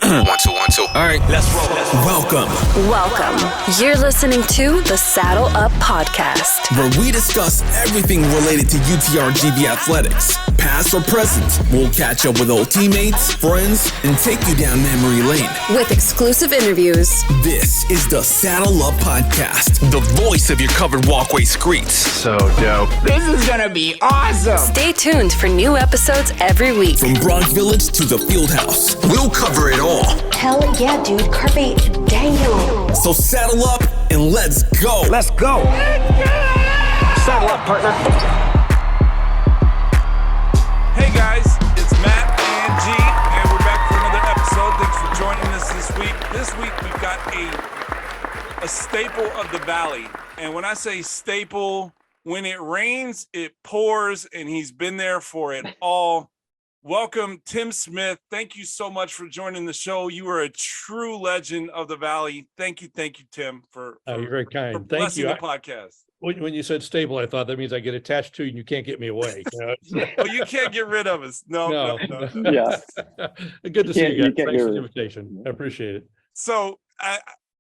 One, two, one, two. All right, let's roll. Welcome. You're listening to the Saddle Up Podcast, where we discuss everything related to UTRGV athletics, past or present. We'll catch up with old teammates, friends, and take you down memory lane with exclusive interviews. This is the Saddle Up Podcast, The voice of your covered walkway streets. So dope. This is gonna be awesome. Stay tuned for new episodes every week. from Bronx Village to the Fieldhouse. We'll cover it all. Hell yeah, dude. Carpe damn. So saddle up and let's go. Let's go. Saddle up, partner. Hey guys, it's Matt and G, and we're back for another episode. Thanks for joining us this week. This week we've got a staple of the Valley. And when I say staple, when it rains, it pours, and he's been there for it all. Welcome, Tim Smith. Thank you so much for joining the show. You are a true legend of the Valley. Thank you, Tim, for you're very kind. for Thank blessing you. the podcast. When you said stable, I thought that means I get attached to you and you can't get me away. Well, you can't get rid of us. No. Yeah. Good to see you guys. can't Thanks for the get invitation. I appreciate it. So,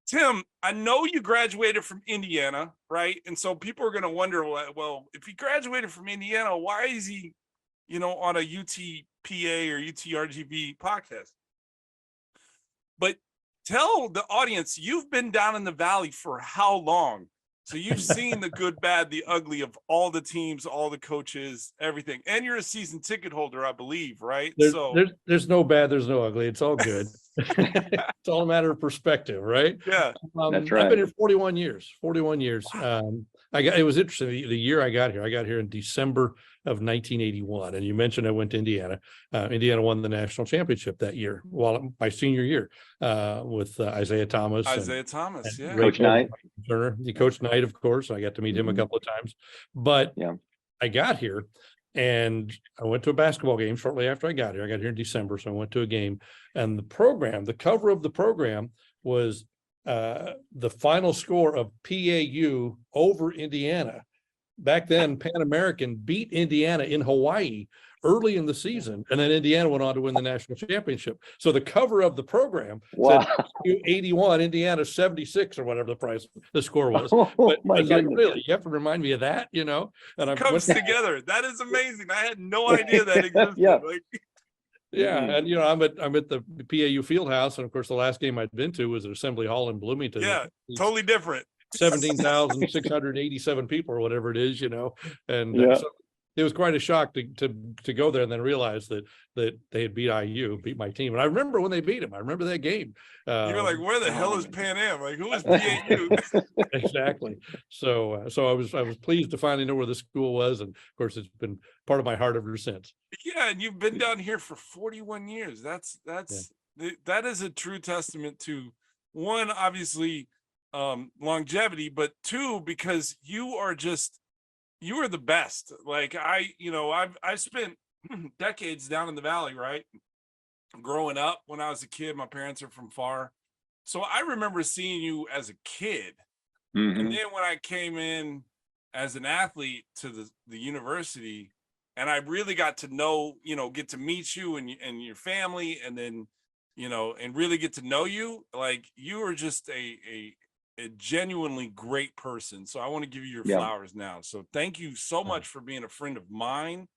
Tim, I know you graduated from Indiana, right? And so people are going to wonder, well, if he graduated from Indiana, why is he, on a UTPA or UTRGV podcast? But tell the audience, you've been down in the Valley for how long? So you've seen the good, bad, the ugly of all the teams, all the coaches, everything. And you're a season ticket holder, I believe, right? There's no bad, there's no ugly. It's all good. It's all a matter of perspective, right? Yeah. That's right. I've been here 41 years. It was interesting. The year I got here in December of 1981. And you mentioned I went to Indiana. Indiana won the national championship that year, my senior year, with Isaiah Thomas. Yeah. Coach Knight. Turner. He coached Knight, of course. I got to meet him a couple of times. But I got here and I went to a basketball game shortly after I got here. I got here in December, so I went to a game. And the cover of the program was the final score of PAU over Indiana. Back then, Pan American beat Indiana in Hawaii early in the season, and then Indiana went on to win the national championship. So the cover of the program said 81, Indiana 76, or whatever the score was. But it's like, really, you have to remind me of that, And it comes together. That is amazing. I had no idea that existed. And I'm at the PAU Fieldhouse, and of course the last game I'd been to was at Assembly Hall in Bloomington. Yeah, totally different. 17,687 people or whatever it is, so it was quite a shock to go there and then realize that they had beat my team. And I remember when they beat them. I remember that game. You were like, where the hell is Pan Am? Like, who is PAU? Exactly. So I was pleased to finally know where the school was, and of course it's been part of my heart ever since. Yeah, and you've been down here for 41 years. That is a true testament to, one, obviously, longevity, but two, because you are the best. Like I've spent decades down in the Valley, right? Growing up, when I was a kid, my parents are from far. So I remember seeing you as a kid. Mm-hmm. And then when I came in as an athlete to the university, and I really got to know, get to meet you and your family, and then, and really get to know you, like you are just a genuinely great person. So I want to give you your flowers now. So thank you so much for being a friend of mine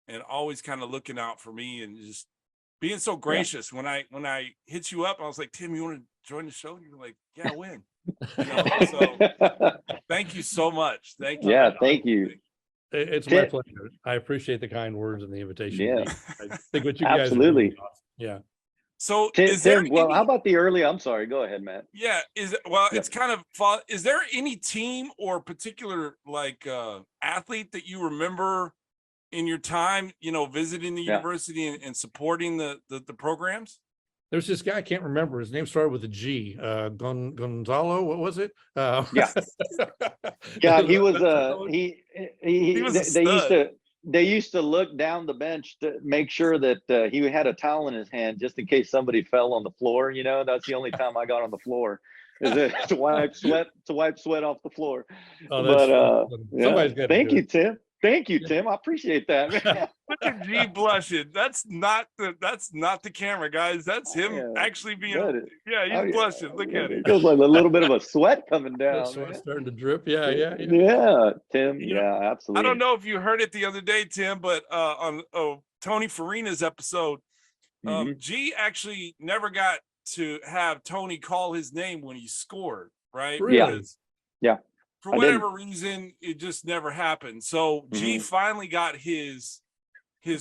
and always kind of looking out for me and just being so gracious. When I hit you up, I was like, Tim, you want to join the show? You were like, yeah, when? So thank you so much. Thank you. Yeah, thank you. It's my pleasure. I appreciate the kind words and the invitation. Yeah, I think what you guys absolutely. Are doing awesome. Yeah. So how about the early? I'm sorry. Go ahead, Matt. Yeah. It's kind of fun. Is there any team or particular athlete that you remember in your time, visiting the university and supporting the programs? There's this guy, I can't remember. His name started with a G. Gonzalo, what was it? Yeah, he was. He was a stud. They used to look down the bench to make sure that he had a towel in his hand just in case somebody fell on the floor. That's the only time I got on the floor, to wipe sweat off the floor. Oh, but thank you, Tim. Thank you, Tim. I appreciate that. Man. Look at G blushing. That's not the camera, guys. That's him actually being. He's blushing. Look at it. It feels like a little bit of a sweat coming down. Sweat starting to drip. Yeah, Tim. Absolutely. I don't know if you heard it the other day, Tim, but on Tony Farina's episode, G actually never got to have Tony call his name when he scored. Right? Really? Yeah. For whatever reason, it just never happened. So G finally got his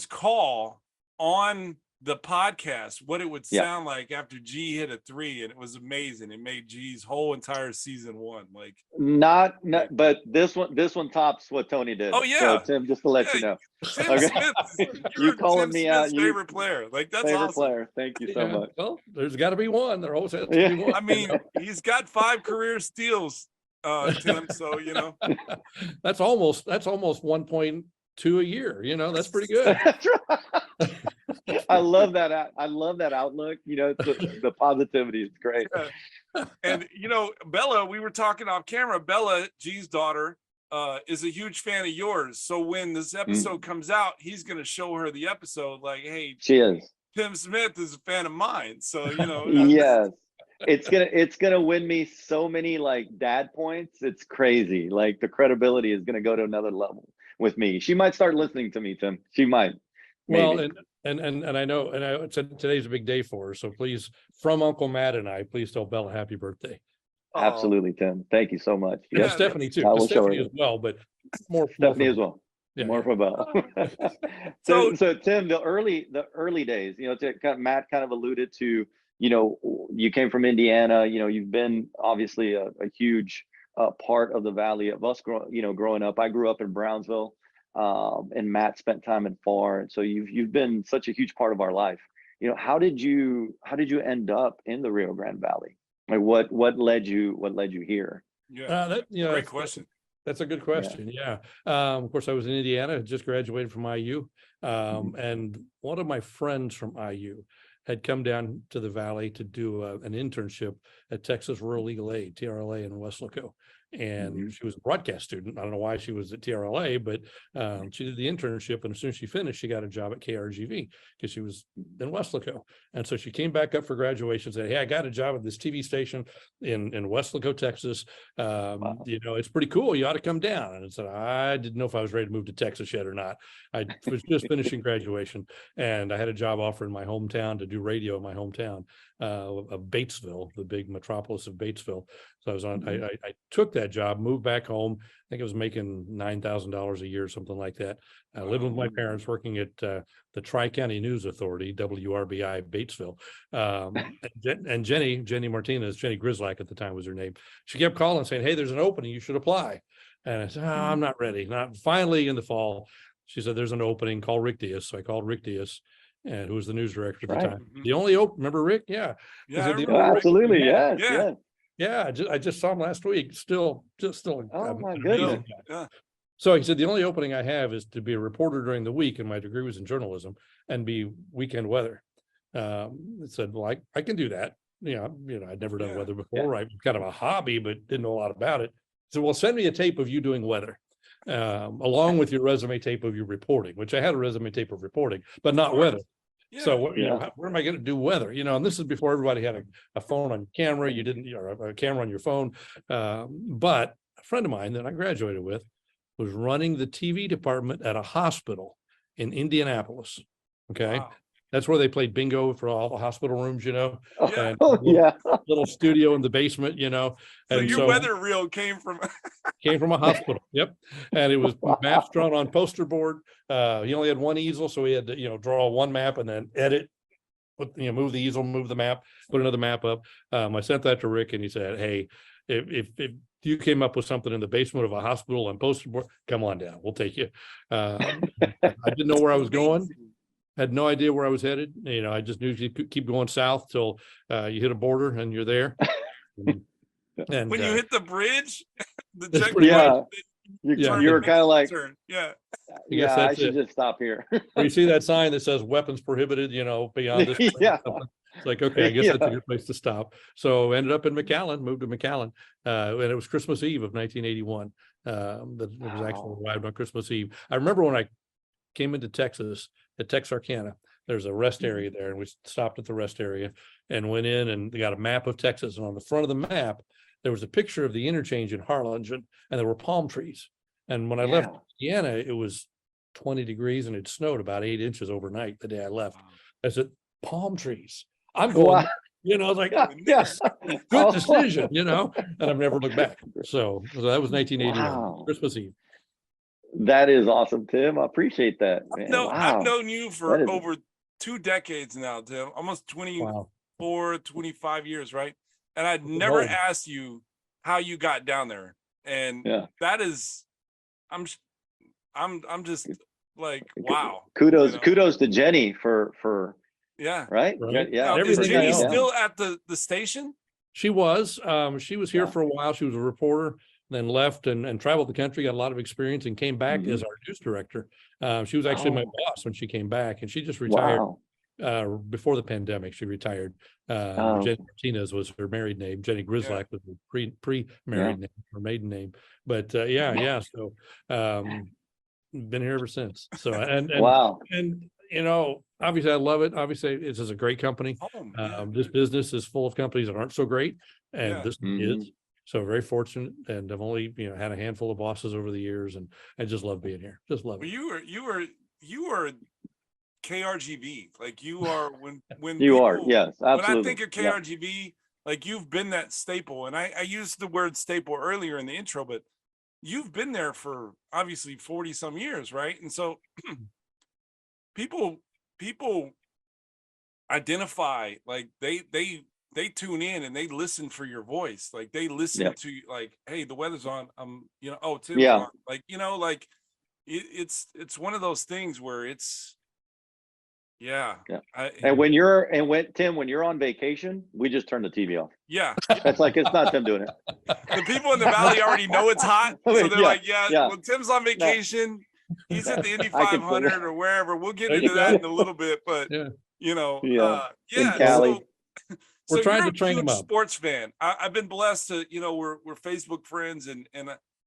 call on the podcast, what it would sound like after G hit a 3, and it was amazing. It made G's whole entire season 1. Like not but this one tops what Tony did. Oh yeah. So, Tim, just to let you know. Tim Smith, you calling Tim me out? Favorite player. Like that's favorite awesome. Player. Thank you so much. Well, there's got to be one. There always has to be one. I mean, he's got 5 career steals. Tim, so that's almost 1.2 a year. That's pretty good. That's right. I love that. I love that outlook. The positivity is great. Yeah. And Bella, we were talking off camera. Bella, G's daughter, is a huge fan of yours. So when this episode comes out, he's going to show her the episode. Like, hey, she is. Tim Smith is a fan of mine. So yes. It's gonna win me so many like dad points. It's crazy. Like the credibility is gonna go to another level with me. She might start listening to me, Tim. She might. Maybe. Well, and I know, and I said today's a big day for her. So please, from Uncle Matt and I, please tell Bella happy birthday. Absolutely, Tim. Thank you so much. Yeah, Stephanie too. Stephanie as well, but more Stephanie as well. Yeah. More for Bella. so Tim, the early days, Matt kind of alluded to. You came from Indiana, you've been obviously a huge part of the Valley of us growing up. I grew up in Brownsville, and Matt spent time in Farr. And so you've been such a huge part of our life. How did you end up in the Rio Grande Valley? Like what led you here? Yeah. Great question. That's a good question. Yeah. Of course, I was in Indiana, just graduated from IU. And one of my friends from IU had come down to the Valley to do an internship at Texas Rural Legal Aid, TRLA in Weslaco. And she was a broadcast student. I don't know why she was at TRLA, but she did the internship. And as soon as she finished, she got a job at KRGV because she was in Weslaco. And so she came back up for graduation and said, hey, I got a job at this TV station in Weslaco, Texas. Wow. It's pretty cool. You ought to come down. And I said, I didn't know if I was ready to move to Texas yet or not. I was just finishing graduation and I had a job offer in my hometown to do radio in my hometown of Batesville, the big metropolis of Batesville. So I was I took that job, moved back home. I think I was making $9,000 a year, something like that. I lived with my parents working at the Tri-County News Authority, WRBI Batesville. And Jenny Martinez, Jenny Grislack at the time was her name. She kept calling saying, hey, there's an opening, you should apply. And I said, I'm not ready. Finally in the fall, she said, there's an opening, call Rick Diaz. So I called Rick Diaz, and who was the news director at the time. The only remember Rick? Yeah. Absolutely. Yes. Yeah, I just saw him last week. Still. Oh my goodness. Yeah. So he said, the only opening I have is to be a reporter during the week, and my degree was in journalism, and be weekend weather. I said, well, I can do that. I'd never done weather before. Right, kind of a hobby, but didn't know a lot about it. So, well, send me a tape of you doing weather, along with your resume tape of your reporting, which I had a resume tape of reporting, but not weather. Yeah. So where am I going to do weather? And this is before everybody had a phone on camera. You didn't, a camera on your phone. But a friend of mine that I graduated with was running the TV department at a hospital in Indianapolis. Okay. Wow. That's where they played bingo for all the hospital rooms, and little studio in the basement, So your weather reel came from a hospital. Yep. And it was maps drawn on poster board. He only had one easel, so he had to, draw one map and then edit, move the easel, move the map, put another map up. I sent that to Rick and he said, hey, if you came up with something in the basement of a hospital on poster board, come on down. We'll take you. I didn't know where I was going. Had no idea where I was headed. I just knew you could keep going south till you hit a border and you're there. And when you hit the bridge, you were kind of like, I should just stop here. You see that sign that says weapons prohibited, beyond this. It's like, okay, I guess that's a good place to stop. So ended up in McAllen, moved to McAllen, and it was Christmas Eve of 1981. That it was actually arrived on Christmas Eve. I remember when I came into Texas at Texarkana, there's a rest area there, and we stopped at the rest area and went in, and they got a map of Texas. And on the front of the map, there was a picture of the interchange in Harlingen, and there were palm trees. And when I left Indiana, it was 20 degrees and it snowed about 8 inches overnight the day I left. I said, palm trees. I'm going, I was like, yes, good decision, and I've never looked back. So that was 1981, Christmas Eve. That is awesome, Tim. I appreciate that, man. I've known you for over 2 decades now, Tim, almost 24, 25 years, right? And I'd never asked you how you got down there. And that is, I'm just like, wow. Kudos to Jenny for right. Yeah. Is Jenny still at the station? She was here for a while. She was a reporter, then left and traveled the country, got a lot of experience, and came back as our news director. She was actually my boss when she came back, and she just retired before the pandemic. She retired. Jenny Martinez was her married name. Jenny Grislak was her pre-married name, her maiden name. But so been here ever since. So and obviously I love it. Obviously this is a great company. This business is full of companies that aren't so great, and this is. So very fortunate, and I've only had a handful of bosses over the years, and I just love being here. Just love it. You were KRGV, like you are when you are, yes, absolutely. When I think of KRGV, like you've been that staple, and I used the word staple earlier in the intro, but you've been there for obviously 40 some years, right? And so people identify, like they tune in and they listen for your voice. Like they listen to you, like, hey, the weather's on. Tim's on. Like, like it's one of those things where it's and when Tim, when you're on vacation, we just turn the TV off. It's like, it's not Tim doing it. The people in the valley already know it's hot, so they're like, when Tim's on vacation, he's at the Indy 500 or wherever. We'll get into that in a little bit, but in Cali. So we're trying to train him up. Sports fan. I've been blessed to, we're Facebook friends, and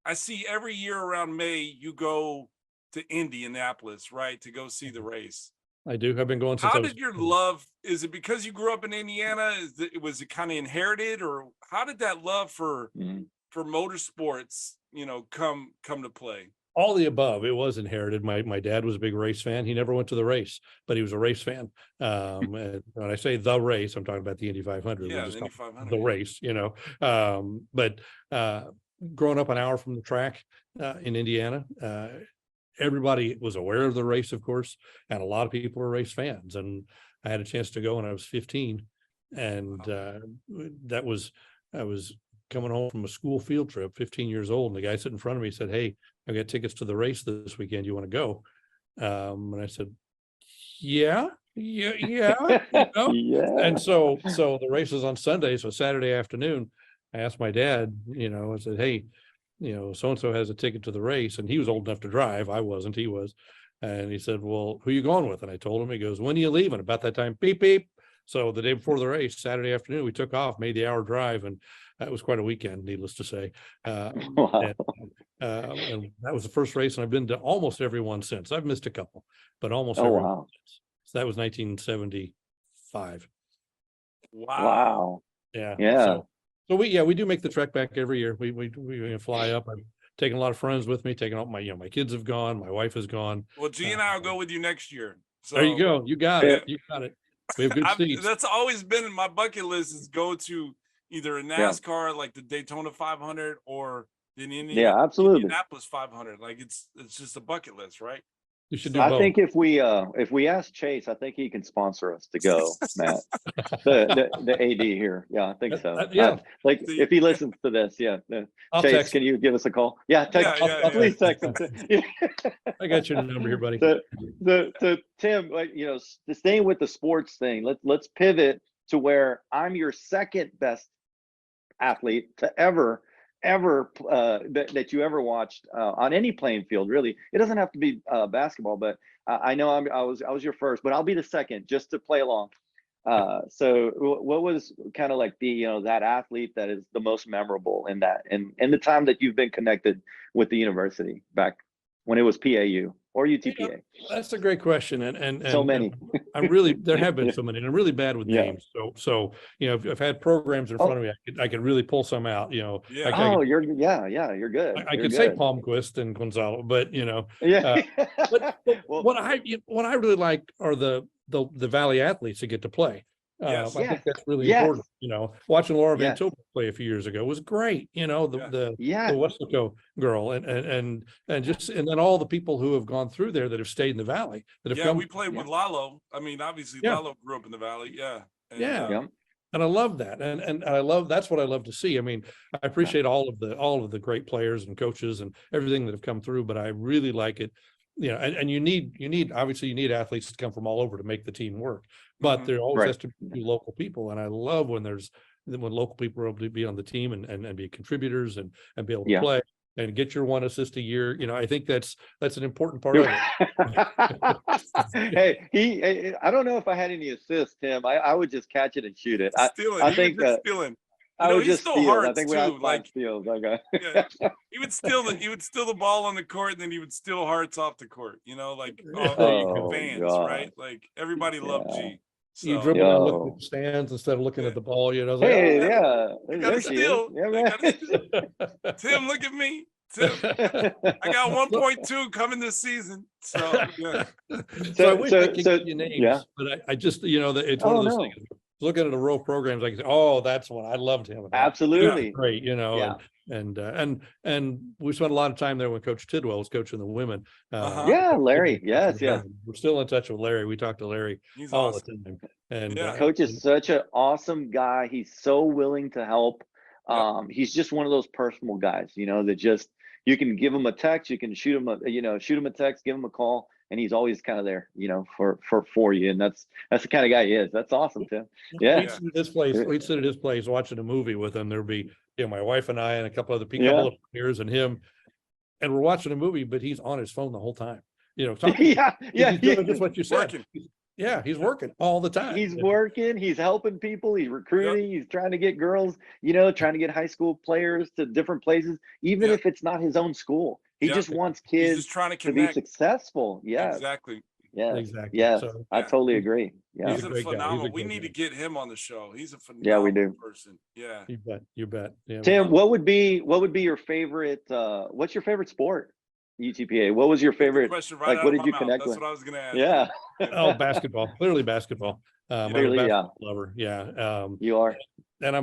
I see every year around May you go to Indianapolis, right, to go see the race. I do. I've been going since. How did your love? Is it because you grew up in Indiana? Was it kind of inherited, or how did that love for motorsports, come to play? All the above. It was inherited. My dad was a big race fan. He never went to the race, but he was a race fan. And when I say the race, I'm talking about the Indy 500. Yeah, the Indy 500. The race, But growing up an hour from the track in Indiana, everybody was aware of the race, of course, and a lot of people were race fans. And I had a chance to go when I was 15, and I was coming home from a school field trip, 15 years old, and the guy sitting in front of me said, "Hey, I got tickets to the race this weekend. You want to go?" And I said, yeah. And so the race is on Sunday. So Saturday afternoon, I asked my dad, I said, "Hey, so-and-so has a ticket to the race," and he was old enough to drive. I wasn't, he was. And he said, "Well, who you going with?" And I told him. He goes, "When are you leaving?" About that time, beep, beep. So the day before the race, Saturday afternoon, we took off, made the hour drive, and that was quite a weekend, needless to say. And that was the first race, and I've been to almost every one since. I've missed a couple, but almost every one since. So that was 1975. Wow. Yeah. So we do make the trek back every year. We fly up. I've taken a lot of friends with me. Taking out my kids have gone. My wife has gone. Well, G and I will go with you next year. So there you go. You got it. You got it. We have good seats. That's always been in my bucket list, is go to either a NASCAR like the Daytona 500 or the Indianapolis 500. Like it's just a bucket list, right? You should do I both. think if we ask Chase, I think he can sponsor us to go, Matt. the AD here. Yeah, I think so. If he listens to this, Chase, can you give us a call? Yeah, please text him. I got your number here, buddy. So Tim, staying with the sports thing, let's pivot to where I'm your second best athlete to ever that you ever watched on any playing field. Really, it doesn't have to be basketball, but I know I was your first, but I'll be the second just to play along. So what was kind of like the, that athlete that is the most memorable in that, in the time that you've been connected with the university back when it was PAU or UTPA? That's a great question. And So many. I'm really, there have been so many, and I'm really bad with Yeah. names. So, if I've had programs in front of me, I could really pull some out, Yeah. You're good. I You're could say good. Palmquist and Gonzalo, but Yeah. but Well, what I really like are the Valley athletes that get to play. Yes. I think that's really Yes. important. Watching Laura Van Yes. Tilburg play a few years ago was great. The Yeah. Westlaco girl and then all the people who have gone through there that have stayed in the Valley that have come. We played with Lalo. I mean, obviously Lalo grew up in the Valley. Yeah. And, And I love that. And I love, that's what I love to see. I mean, I appreciate all of the great players and coaches and everything that have come through, but I really like it. And you need obviously you need athletes to come from all over to make the team work, but there always has to be local people. And I love when local people are able to be on the team and be contributors and be able to play and get your 1 assist a year. I think that's an important part of it. Hey, I don't know if I had any assists, Tim. I would just catch it and shoot it. I think stealing. I would just steal. I too. think we had 5 steals. Okay. He would steal the ball on the court, and then he would steal hearts off the court. Fans, God. right? Like everybody loved G. So. You dribble and look at the stands instead of looking at the ball. I was like, I gotta steal. Tim, look at me. Tim, I got 1.2 coming this season. So I wish I could give you names, but I just it's one of those things. Looking at the role programs, I can say, "Oh, that's one I loved him." Absolutely great, and we spent a lot of time there when Coach Tidwell was coaching the women. Larry, yes. We're still in touch with Larry. We talk to Larry all the time. And Coach is such an awesome guy. He's so willing to help. He's just one of those personal guys, that just you can give him a text, you can shoot him a text, give him a call. And he's always kind of there, for you. And that's the kind of guy he is. That's awesome, Tim. Yeah. We'd sit at his place watching a movie with him. There'd be, my wife and I and a couple other people, couple of peers and him. And we're watching a movie, but he's on his phone the whole time. He's doing just what you said. He's working all the time. He's working, he's helping people, he's recruiting, he's trying to get girls, trying to get high school players to different places, even if it's not his own school. He just wants kids just trying to be successful. Yeah. Exactly. Yeah. Exactly. Yes. I totally agree. Yeah. He's a phenomenal. We need to get him on the show. He's a phenomenal we do. person. Yeah. You bet. Yeah. Tim, what would be your favorite what's your favorite sport? UTPA. What was your favorite? Right, what did you connect with? That's what I was gonna ask. Yeah. Basketball. Clearly basketball. I'm a basketball lover. Yeah. You are. And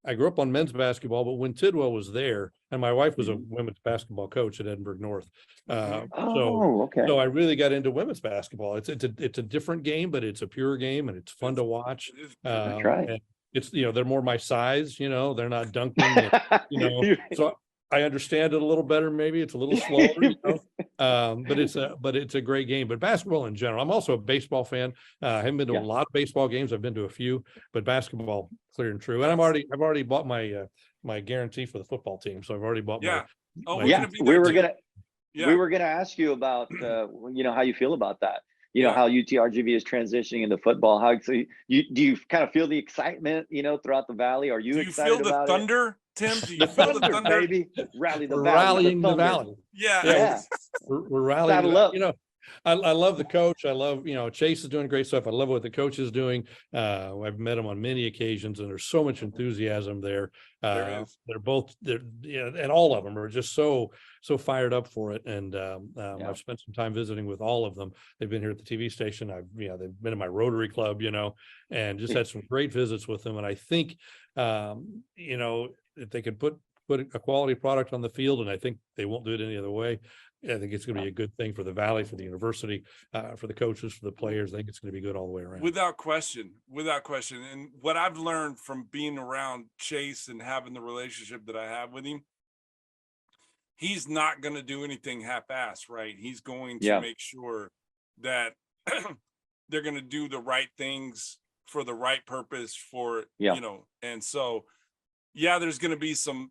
I grew up on men's basketball, but when Tidwell was there, and my wife was a women's basketball coach at Edinburgh North. So I really got into women's basketball. It's a different game, but it's a pure game and it's fun to watch. That's right. It's they're more my size, they're not dunking, so I understand it a little better. Maybe it's a little slower, but it's a great game. But basketball in general, I'm also a baseball fan. I haven't been to a lot of baseball games. I've been to a few, but basketball, clear and true. And I've already bought my my guarantee for the football team. So I've already bought my. We were gonna ask you about how you feel about that. How UTRGV is transitioning into football. Do you kind of feel the excitement, throughout the Valley? Are you excited about it? Do you feel the thunder? Tim, do you feel the thunder? Baby, rally the We're Valley. Rallying the Valley. We're rallying. Saddle up. I love the coach. I love, Chase is doing great stuff. I love what the coach is doing. I've met him on many occasions, and there's so much enthusiasm there. And all of them are just so fired up for it. And I've spent some time visiting with all of them. They've been here at the TV station. They've been in my Rotary Club, and just had some great visits with them. And I think, if they could put a quality product on the field, and I think they won't do it any other way, I think it's going to be a good thing for the Valley, for the university, for the coaches, for the players. I think it's going to be good all the way around. Without question. And what I've learned from being around Chase and having the relationship that I have with him, he's not going to do anything half-ass, right? He's going to make sure that they're going to do the right things for the right purpose and so there's going to be some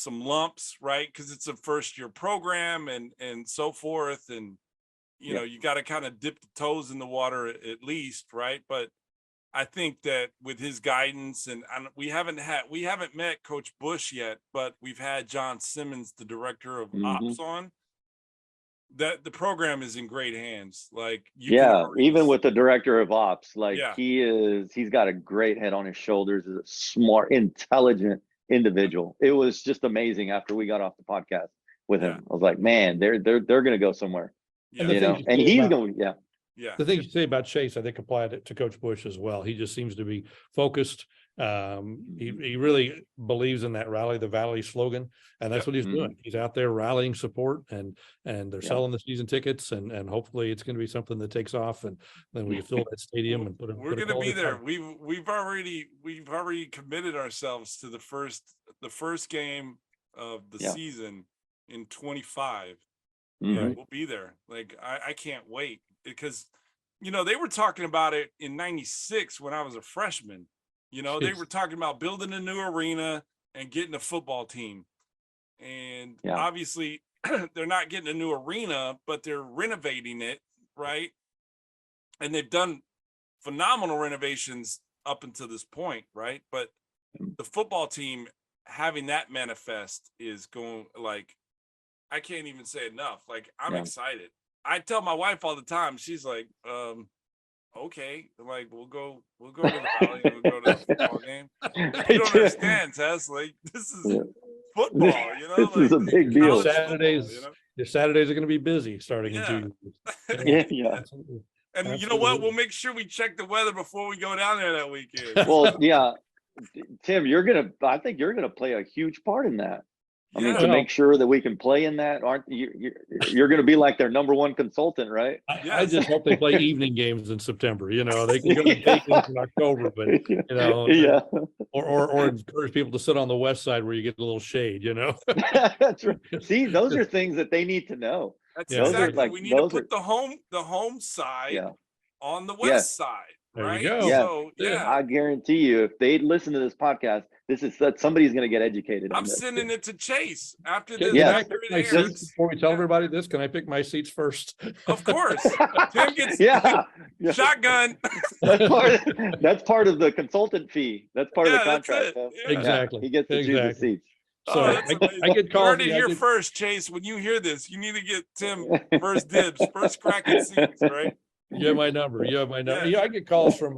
lumps, right? Because it's a first year program and so forth. And, you got to kind of dip the toes in the water at least, right? But I think that with his guidance, and we haven't met Coach Bush yet, but we've had John Simmons, the director of ops, on. That the program is in great hands. Like even with the director of ops, like he's got a great head on his shoulders. Is a smart, intelligent individual. It was just amazing after we got off the podcast with him. I was like, man, they're gonna go somewhere. And and he's going, The things you say about Chase, I think apply to Coach Bush as well. He just seems to be focused. He really believes in that rally the valley slogan, and that's what he's doing. He's out there rallying support, and they're selling the season tickets, and hopefully it's going to be something that takes off, and then we fill that stadium and we're going to be there. We've already committed ourselves to the first game of the season in 25. We'll be there. Like I can't wait, because they were talking about it in 96 when I was a freshman. They were talking about building a new arena and getting a football team. And obviously they're not getting a new arena, but they're renovating it, right? And they've done phenomenal renovations up until this point, right? But the football team having that manifest is going, like, I can't even say enough. Like, I'm excited. I tell my wife all the time, she's like, okay, like we'll go to the valley, and we'll go to the football game. You don't understand, Tess. Like, this is football, This is a big deal. Saturdays, your Saturdays are going to be busy starting in 2 years. And absolutely. You know what? We'll make sure we check the weather before we go down there that weekend. Well, Tim, I think you're gonna play a huge part in that. I mean, to make sure that we can play in that, you're going to be like their number one consultant, right? I just hope they play evening games in September. They can go to games in October, but or encourage people to sit on the west side where you get a little shade. That's right. See, those are things that they need to know. That's exactly. We need to put the home side on the west side. There right? you go. So, I guarantee you, if they listen to this podcast, somebody's going to get educated. I'm sending it to Chase after this. Can I pick my seats before we tell everybody this? Can I pick my seats first? Of course. Tim gets shotgun. That's part of the consultant fee. That's part of the contract. Exactly. He gets to choose the seats. So I get calls. You heard it here first, Chase. When you hear this, you need to get Tim first dibs, first crack at seats, right? You have my number. Yeah, I get calls from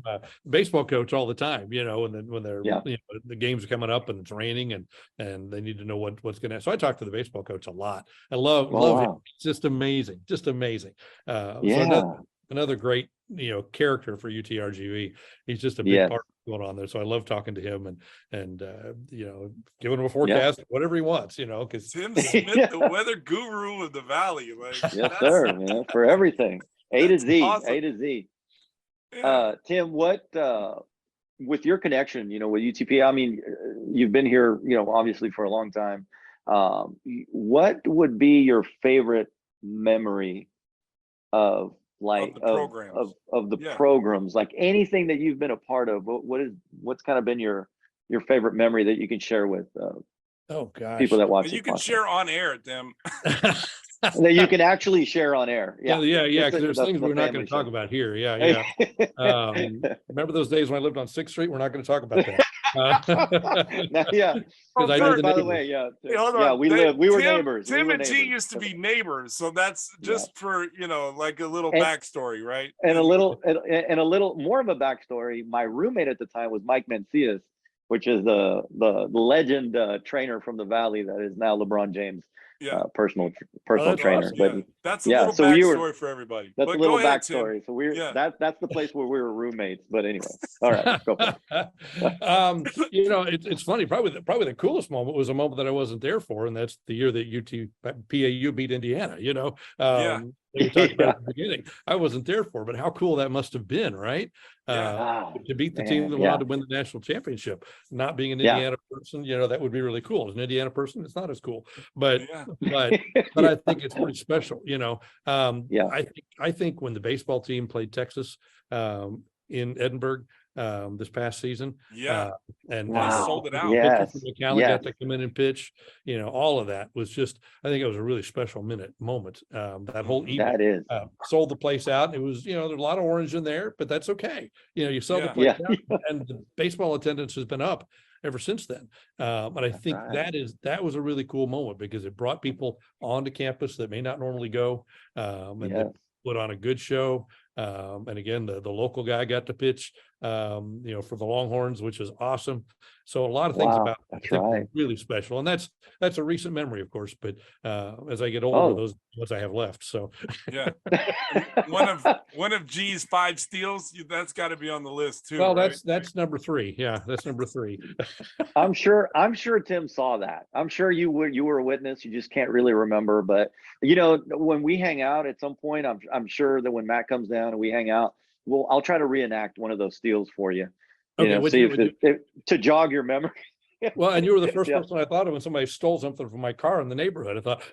baseball coach all the time, when they're the games are coming up and it's raining and they need to know what's going to. So I talk to the baseball coach a lot. I love him. It's just amazing. So another great character for UTRGV. He's just a big part of what's going on there. So I love talking to him and giving him a forecast, whatever he wants, because Tim Smith, the weather guru of the valley. Like, yes, sir, man, for everything. A to Z, awesome. A to Z. Tim, what with your connection, with UTPA? I mean, you've been here, obviously for a long time. What would be your favorite memory of the programs? Like anything that you've been a part of? What's kind of been your favorite memory that you can share with people that watch? You can share on air, Tim. That you can actually share on air. Because there's things we're not going to talk about here. Remember those days when I lived on 6th Street? We're not going to talk about that. Because I know by the way, we were neighbors. Tim and G used to be neighbors, so that's just for like a little backstory, right? And a little more of a backstory. My roommate at the time was Mike Mencius, which is the legend trainer from the Valley that is now LeBron James. Personal trainer. Awesome. But that's a little backstory for everybody. That's a little backstory. So that's the place where we were roommates. But anyway, all right, go for it. It's funny. Probably the coolest moment was a moment that I wasn't there for, and that's the year that UTPA beat Indiana. We talked about at the beginning. I wasn't there for, but how cool that must have been, right? To beat the team that wanted to win the national championship. Not being an Indiana person, that would be really cool. As an Indiana person, it's not as cool, but I think it's pretty special. I think when the baseball team played Texas in Edinburgh, this past season. Yeah. And Wow. Sold it out. Yes. McCallum Yes. got to come in and pitch. All of that was just, I think it was a really special moment. That whole evening That is. sold the place out. It was, there's a lot of orange in there, but that's okay. You sell the place out, and the baseball attendance has been up ever since then. But I think that was a really cool moment because it brought people onto campus that may not normally go, and they put on a good show. And again, the local guy got to pitch, for the Longhorns, which is awesome. So a lot of things about it I think were really special, and that's a recent memory, of course. But as I get older, those ones I have left. So yeah, one of G's 5 steals. That's got to be on the list too. Well, right? that's number 3. Yeah, that's number 3. I'm sure Tim saw that. I'm sure you were a witness. You just can't really remember. But when we hang out at some point, I'm sure that when Matt comes down and we hang out, I'll try to reenact one of those steals for you. See if to jog your memory. Well, and you were the first person I thought of when somebody stole something from my car in the neighborhood. I thought,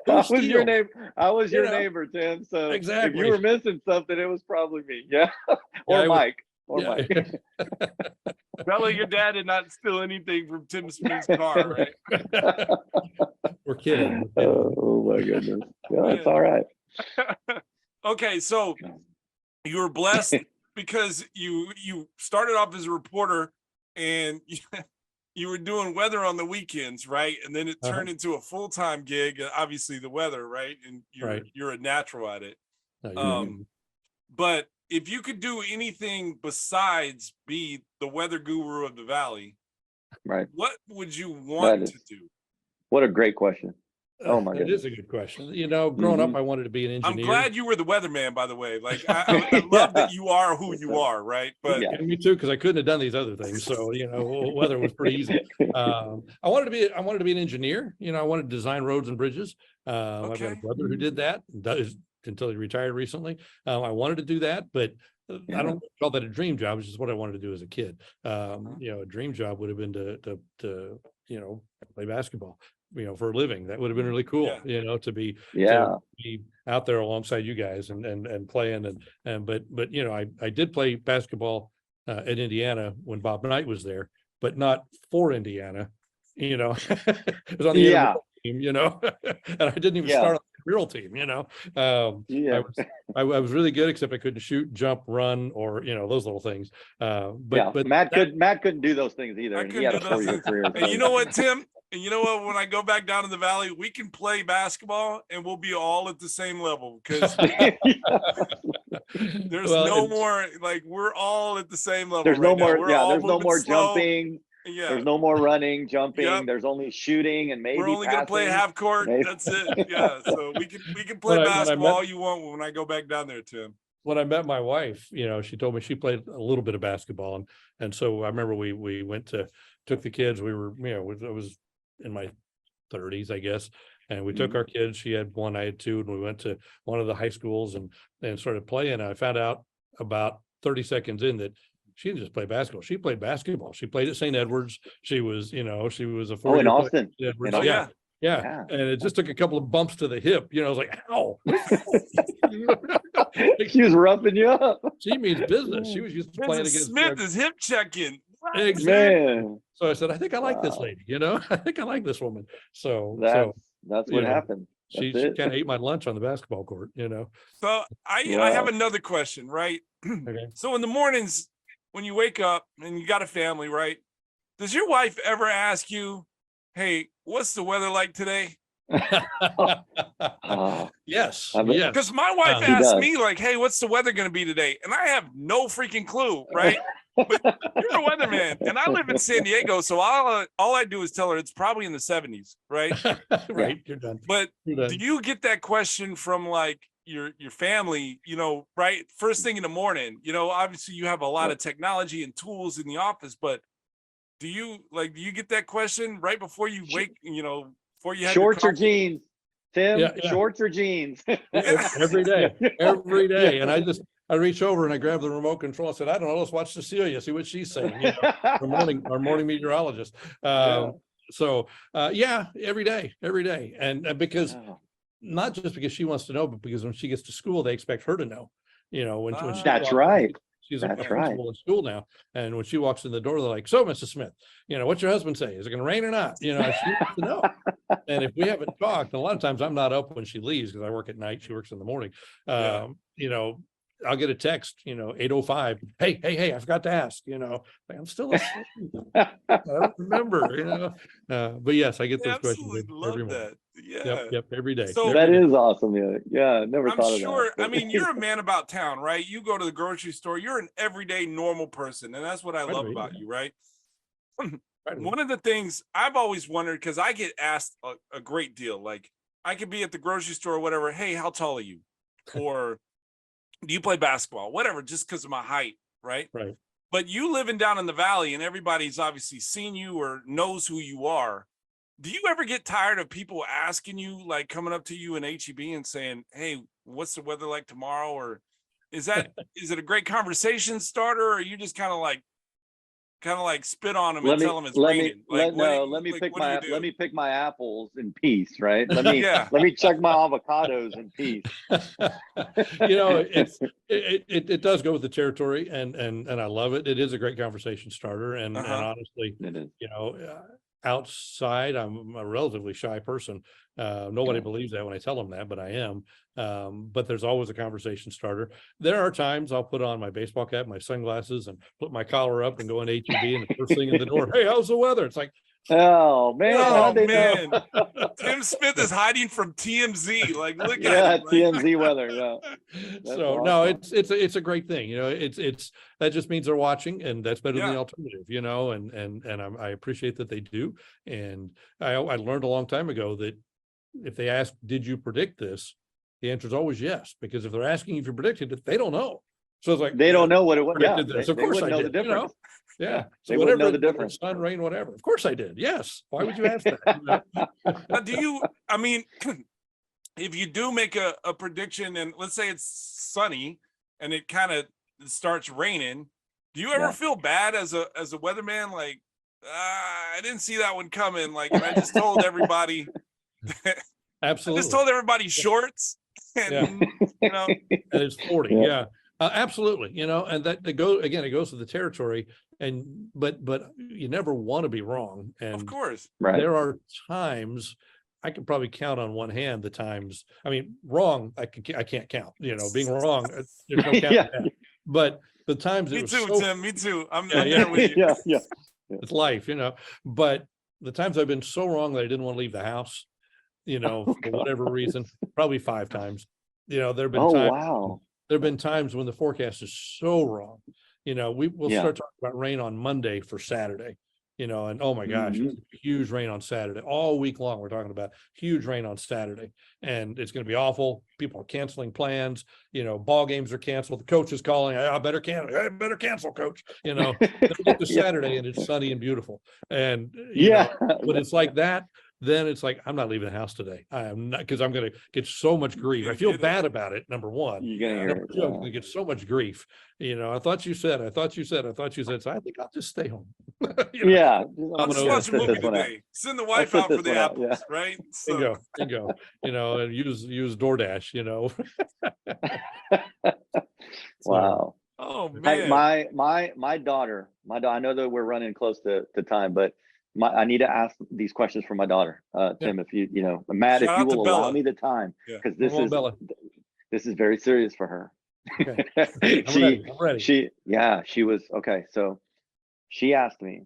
I was your neighbor, Tim. So exactly, if you were missing something, it was probably me. Yeah, or Mike. Mike. Bella, your dad did not steal anything from Tim Smith's car, right? We're kidding. Oh my goodness. Yeah, it's all right. Okay, so you were blessed because you started off as a reporter and you were doing weather on the weekends, right? And then it turned into a full-time gig, obviously the weather, right? And you're a natural at it. But if you could do anything besides be the weather guru of the Valley, right? What would you want to do? What a great question. Oh my goodness. It is a good question. Growing up, I wanted to be an engineer. I'm glad you were the weatherman, by the way. Like I love that you are who you are, right? But me too, because I couldn't have done these other things. So weather was pretty easy. I wanted to be an engineer. I wanted to design roads and bridges. I've got a brother who did that until he retired recently. I wanted to do that, but I don't call that a dream job. It's just what I wanted to do as a kid. A dream job would have been to play basketball. For a living. That would have been really cool, to be out there alongside you guys and playing but I did play basketball at Indiana when Bob Knight was there, but not for Indiana. It was on the team, and I didn't even start on the real team. I was really good, except I couldn't shoot, jump, run, or those little things. But Matt couldn't do those things either. And he had a 4-year career. And you know what, Tim? And you know what? When I go back down to the Valley, we can play basketball and we'll be all at the same level because there's no more, like, we're all at the same level. There's no more, there's no more slow. jumping. Yeah. There's no more running, jumping. There's only shooting and maybe we're only going to play half court. That's it. Yeah. So we can play basketball all you want when I go back down there, Tim. When I met my wife, she told me she played a little bit of basketball. And so I remember we took the kids. We were, I was in my 30s, I guess. And we took our kids. She had one, I had two, and we went to one of the high schools and started playing. And I found out about 30 seconds in that she didn't just play basketball. She played basketball. She played at St. Edwards. She was, she was a 4-year in Austin. Yeah. And it just took a couple of bumps to the hip. I was like, ow. She was roughing you up. She means business. She was used to playing against Smith is hip checking. Exactly. Man. So I said, I think I like this lady, I think I like this woman. So that's what happened. She kind of ate my lunch on the basketball court, So I have another question, right? Okay. So in the mornings when you wake up and you got a family, right? Does your wife ever ask you, hey, what's the weather like today? Yes. Because my wife asked me, like, hey, what's the weather going to be today? And I have no freaking clue, right? But you're a weatherman, and I live in San Diego, so all I do is tell her it's probably in the 70s, right? Right, you're done. But do you get that question from like your family, right? First thing in the morning, obviously you have a lot of technology and tools in the office, but do you get that question right before you wake, before you have shorts or jeans? Tim, shorts or jeans? Every day. And I reach over and I grab the remote control. I said, I don't know, let's watch Cecilia, see what she's saying. Our morning meteorologist. So every day. And because not just because she wants to know, but because when she gets to school, they expect her to know, when she that's right. she's a That's principal in school now. And when she walks in the door, they're like, so Mrs. Smith, what's your husband say? Is it going to rain or not? She wants to know. And if we haven't talked, a lot of times I'm not up when she leaves because I work at night. She works in the morning. I'll get a text, 8:05. Hey, I forgot to ask, I'm still asleep. I don't remember, but yes, I get those questions every morning. Yeah. Yep, every day. So that is awesome. Yeah, never I'm thought of sure, that. I mean, you're a man about town, right? You go to the grocery store, you're an everyday normal person. And that's what I love about you, right? One of the things I've always wondered, because I get asked a great deal, like I could be at the grocery store or whatever. Hey, how tall are you? Or do you play basketball? Whatever, just because of my height, right? Right. But you living down in the valley and everybody's obviously seen you or knows who you are. Do you ever get tired of people asking you, like coming up to you in HEB and saying, hey, what's the weather like tomorrow? Or is it a great conversation starter? Or are you just kind of like spit on them and tell them it's raining? Let me pick my apples in peace, right? Let me check my avocados in peace. It does go with the territory, and I love it. It is a great conversation starter, and honestly, outside, I'm a relatively shy person. Nobody believes that when I tell them that, but I am. But there's always a conversation starter. There are times I'll put on my baseball cap, my sunglasses, and put my collar up and go in HEB, and the first thing in the door, hey, how's the weather? It's like, oh man, Tim Smith is hiding from TMZ. Like, look at him, TMZ weather. Yeah. So awesome. No, it's a great thing. It's that just means they're watching, and that's better than the alternative. And I appreciate that they do. And I learned a long time ago that if they ask, did you predict this? The answer is always yes, because if they're asking if you predicted it, they don't know. So it's like they don't know what it was. Yeah, this. Of course I know did. The difference. Yeah. So they whatever know the difference. Sun, rain, whatever. Of course I did. Yes. Why would you ask that? If you do make a prediction and let's say it's sunny and it kind of starts raining, do you ever feel bad as a weatherman? Like, I didn't see that one coming. Like, and I just told everybody. Absolutely. I just told everybody shorts. And, and it's 40. Yeah. Absolutely. And that it goes to the territory, but you never want to be wrong. And of course, there are times I could probably count on one hand the times. I mean, wrong, I can't count. Being wrong, there's no count. But the times me too, Tim. Me too. I'm there with you. Yeah. It's life, But the times I've been so wrong that I didn't want to leave the house, for whatever reason, probably 5 times. There've been times. Wow. There have been times when the forecast is so wrong. We'll start talking about rain on Monday for Saturday, and oh my gosh, huge rain on Saturday. All week long, we're talking about huge rain on Saturday, and it's going to be awful. People are canceling plans. Ball games are canceled. The coach is calling. I better cancel, coach. Then we get to Saturday and it's sunny and beautiful. And when it's like that, then it's like, I'm not leaving the house today. I am not, because I'm going to get so much grief. I feel bad about it. Number one, number two, I'm going to get so much grief. I thought you said. So I think I'll just stay home. I'll just watch a movie today. Send the wife out for the apples, right? So. Bingo. And use DoorDash. Wow. Oh man. My daughter. I know that we're running close to time, but I need to ask these questions for my daughter, Tim. If Matt, shout if you will allow Bella. me the time, because Bella. this is very serious for her. Okay. I'm ready. She was okay. So she asked me,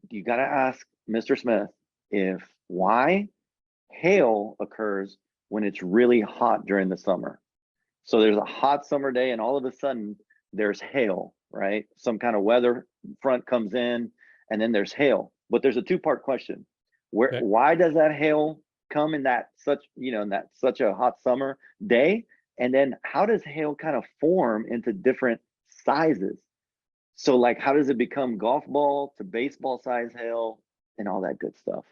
you got to ask Mr. Smith why hail occurs when it's really hot during the summer. So there's a hot summer day and all of a sudden there's hail, right? Some kind of weather front comes in and then there's hail. But there's a 2-part question. Why does that hail come in such a hot summer day? And then how does hail kind of form into different sizes? So like, how does it become golf ball to baseball size hail and all that good stuff?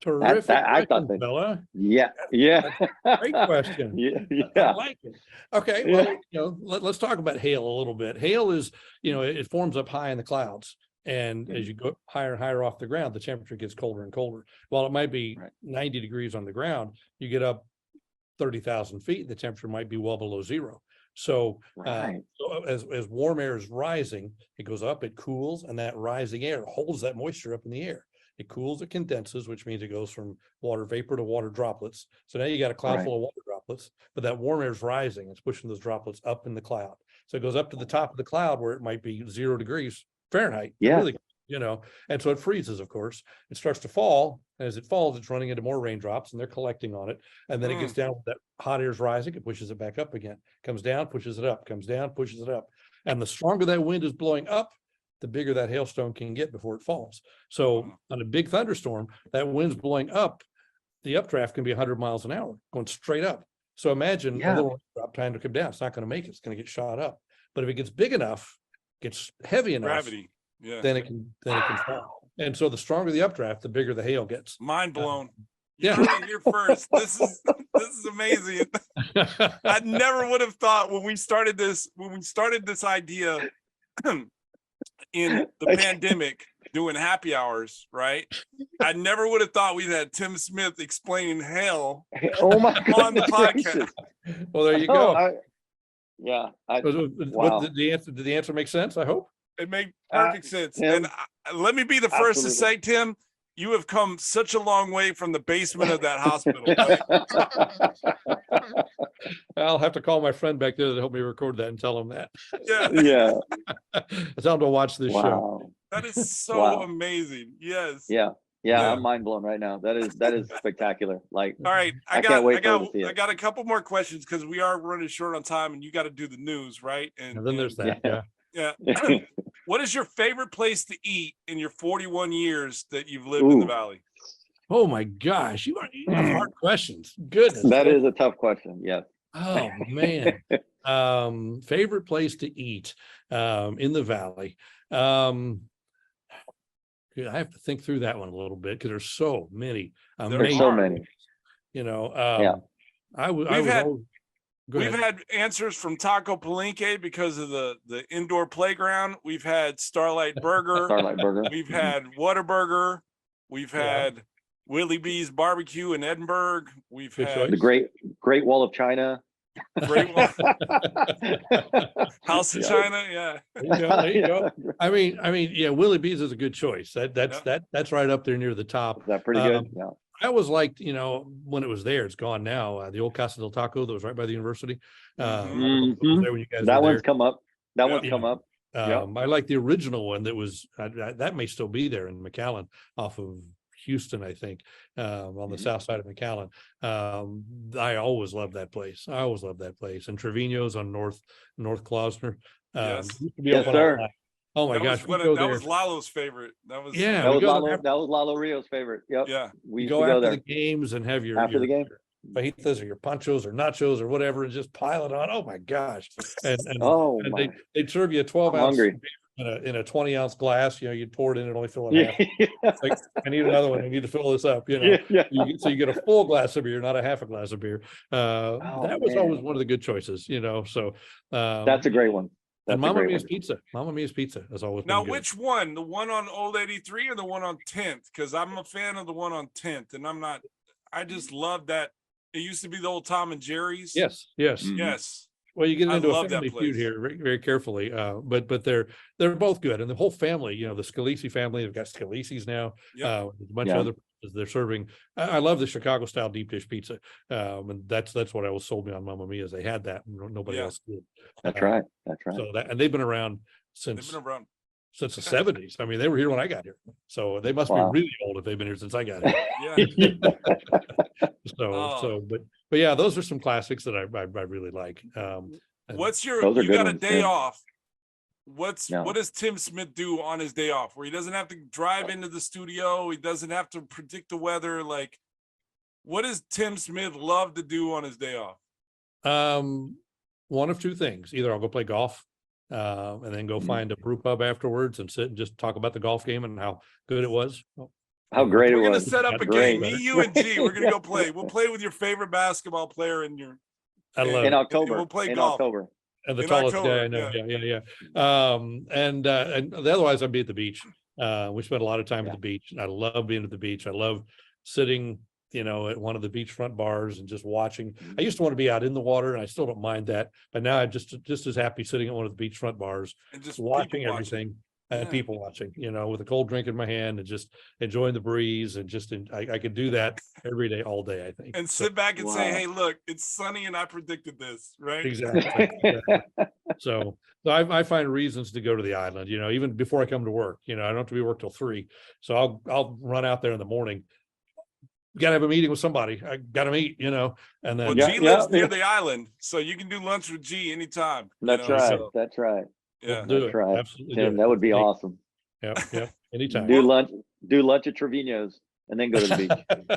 Terrific question, Bella. Yeah. Great question. Yeah. I like it. Okay, well, let's talk about hail a little bit. Hail is, it forms up high in the clouds. And as you go higher and higher off the ground, the temperature gets colder and colder. While it might be 90 degrees on the ground, you get up 30,000 feet, the temperature might be well below zero. So, Right. so as warm air is rising, it goes up, it cools, and that rising air holds that moisture up in the air. It cools, it condenses, which means it goes from water vapor to water droplets. So now you got a cloud Right. full of water droplets, but that warm air is rising. It's pushing those droplets up in the cloud. So it goes up to the top of the cloud where it might be 0 degrees Fahrenheit. Yeah. Really, and so it freezes, of course. It starts to fall. As it falls, it's running into more raindrops and they're collecting on it. And then it gets down, that hot air is rising, it pushes it back up again, comes down, pushes it up, comes down, pushes it up. And the stronger that wind is blowing up, the bigger that hailstone can get before it falls. So on a big thunderstorm, that wind's blowing up, the updraft can be 100 miles an hour going straight up. So imagine a little drop time to come down. It's not going to make it. It's going to get shot up. But if it gets big enough, gets heavy enough, Gravity. Yeah. then it can fall. And so the stronger the updraft, the bigger the hail gets. Mind blown. Yeah. You heard it here first. This is amazing. I never would have thought when we started this idea in the pandemic doing happy hours, right? I never would have thought we'd had Tim Smith explaining hell Oh my on the podcast. Well, there you go. Wow. Did the answer make sense? I hope. It made perfect sense. Tim, And let me be the first to absolutely. say, Tim, you have come such a long way from the basement of that hospital. I'll have to call my friend back there that helped me record that and tell him that. Yeah, Yeah. Tell him to watch this show. Wow. that is so Wow. amazing. Yes. Yeah. Yeah. I'm mind blown right now. That is spectacular. Like, All right, I can't wait for to see I it. got a couple more questions because we are running short on time, and you got to do the news, right? And then there's that. Yeah. Yeah. What is your favorite place to eat in your 41 years that you've lived in the Ooh. Valley? Oh my gosh, you have hard questions. Goodness. That is a tough question. Yes. Oh man. Favorite place to eat in the Valley. I have to think through that one a little bit because there's so many. There's so many. Yeah. We've had answers from Taco Palenque because of the indoor playground. We've had Starlight Burger. Starlight Burger. We've had Whataburger. We've had Willie B's Barbecue in Edinburgh. We've Good had The Great Wall of China. Great Wall- House of China. Yeah. There you go. I mean, yeah, Willie B's is a good choice. That's right up there near the top. Is that pretty good? Yeah. I always liked, when it was there, it's gone now. The old Casa del Taco that was right by the university. Mhm. There when you guys That were one's there. come up. That Yeah. one's come up. I like the original one that was that may still be there in McAllen off of Houston, I think, on the south side of McAllen. I always loved that place. And Trevino's on North Klausner. Yes. Used to be Yes, open sir. all night. Oh my gosh, we go that there. was Lalo's favorite. That was Yeah, That we was go Lalo. after- That was Lalo Rio's favorite. Yep. Yeah. We used go to go after there the games and have your after the game. fajitas or your panchos or nachos or whatever and just pile it on. Oh my gosh. And Oh and my. they'd serve you a 12 I'm ounce hungry. in a 20-ounce glass. You'd pour it in and only fill it half. Yeah. It's like, I need another one. I need to fill this up. Yeah. So you get a full glass of beer, not a half a glass of beer. That was man. always one of the good choices, So That's a great one. That's and a Mama great Mia's one. pizza. Mama Mia's pizza has always been Now, good. which one? The one on Old 83 or the one on 10th? Because I'm a fan of the one on 10th, and I just love that. It used to be the old Tom and Jerry's. Yes. Yes. Well, you get I into a love that family feud place. here very, very carefully, but they're both good, and the whole family, the Scalisi family, they've got Scalisis now. Yep. A bunch Yeah. of other places they're serving. I love the Chicago style deep dish pizza, and that's what always sold me on Mamma Mia's. They had that, and nobody Yeah. else did. That's right. That's right. So and they've been around They've since been around. the 70s. I mean, they were here when I got here, so they must Wow. be really old if they've been here since I got here. Yeah. So, but yeah, those are some classics that I really like. And What's Those are you good got a ones, day yeah. off? What does Tim Smith do on his day off where he doesn't have to drive into the studio? He doesn't have to predict the weather. Like, what does Tim Smith love to do on his day off? One of two things. Either I'll go play golf, and then go find a brew pub afterwards and sit and just talk about the golf game and how good it was. How great We're it gonna was. set up a Great. game. Me, you, and G. We're gonna go play. We'll play with your favorite basketball player in your. I love In it. October. We'll play in golf. October. And the in tallest October, guy I know. Yeah. And otherwise I'd be at the beach. We spent a lot of time at the beach. I love being at the beach. I love sitting at one of the beachfront bars and just watching. I used to want to be out in the water, and I still don't mind that, but now I'm just as happy sitting at one of the beachfront bars And just watching people everything. Yeah. And people watching, with a cold drink in my hand and just enjoying the breeze, and I could do that every day, all day, I think. And So, sit back and say, hey, look, it's sunny and I predicted this, right? exactly. So I find reasons to go to the island, even before I come to work. I don't have to be work till 3. So I'll run out there in the morning. Got to have a meeting with somebody. I got to meet, and then. Well, G lives near the island, so you can do lunch with G anytime. That's right. That's right. Yeah, do that's it. right. Absolutely, Tim, that would be awesome. Yep. Anytime. Do lunch at Trevino's and then go to the beach,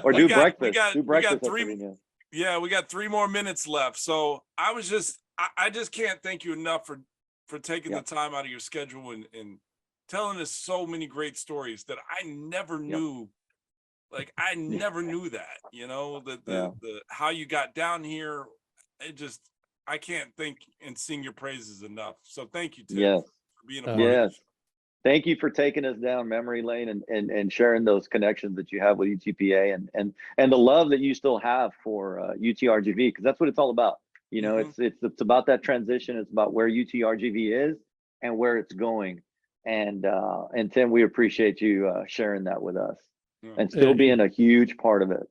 or do breakfast. Do breakfast at Trevino's. Yeah, we got 3 more minutes left. So I just can't thank you enough for taking the time out of your schedule and telling us so many great stories that I never knew. Like I never knew that, the how you got down here. I can't thank and sing your praises enough. So thank you, Tim, for being a part of the show. Thank you for taking us down memory lane and sharing those connections that you have with UTPA and the love that you still have for UTRGV, because that's what it's all about. It's about that transition. It's about where UTRGV is and where it's going. And Tim, we appreciate you sharing that with us and still being a huge part of it.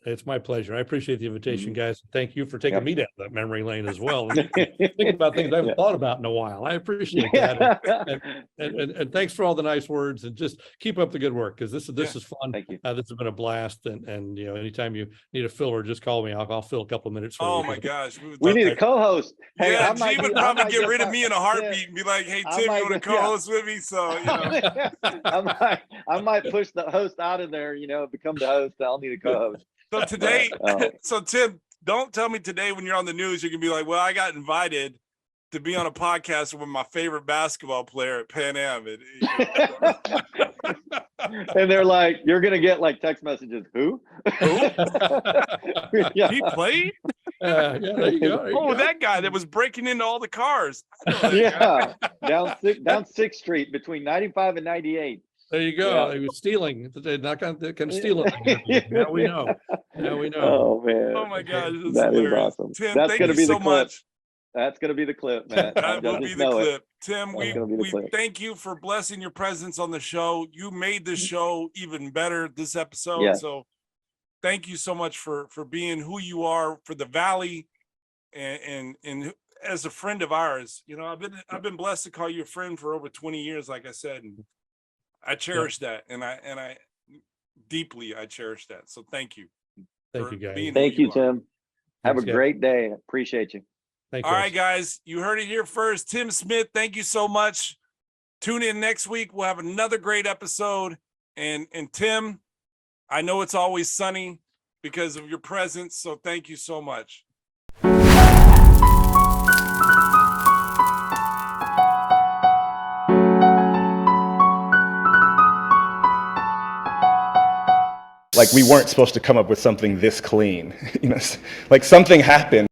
It's my pleasure. I appreciate the invitation, guys. Thank you for taking me down that memory lane as well. And think about things I haven't thought about in a while. I appreciate that. And thanks for all the nice words, and just keep up the good work, because this is fun. Thank you. This has been a blast. And anytime you need a filler, just call me. I'll fill a couple of minutes for you. Oh my gosh. We need a co-host. Hey, yeah, G would probably get rid of me in a heartbeat and be like, hey, Tim, you want to co-host with me? So, I might push the host out of there, become the host. I'll need a co-host. So today, so Tim, don't tell me today when you're on the news, you're gonna be like, well, I got invited to be on a podcast with my favorite basketball player at Pan Am. And they're like, you're gonna get like text messages. Who? He played? There you go. That guy that was breaking into all the cars. Down 6th Street between 95 and 98. There you go. He was stealing. They're not going to steal it. Now we know. Oh man. Oh my gosh. That is awesome. Tim, that's thank you so much. That's going to be the clip, man. That will be the clip. Tim, we thank you for blessing your presence on the show. You made this show even better this episode. Yes. So thank you so much for being who you are for the Valley, and as a friend of ours. I've been blessed to call you a friend for over 20 years, like I said, and I cherish that, and I deeply cherish that. So thank you. Thank you, guys. Thank you, Tim. Have a great day. Appreciate you. All right, guys, you heard it here first. Tim Smith, thank you so much. Tune in next week. We'll have another great episode. And Tim, I know it's always sunny because of your presence, so thank you so much. Like we weren't supposed to come up with something this clean, like something happened.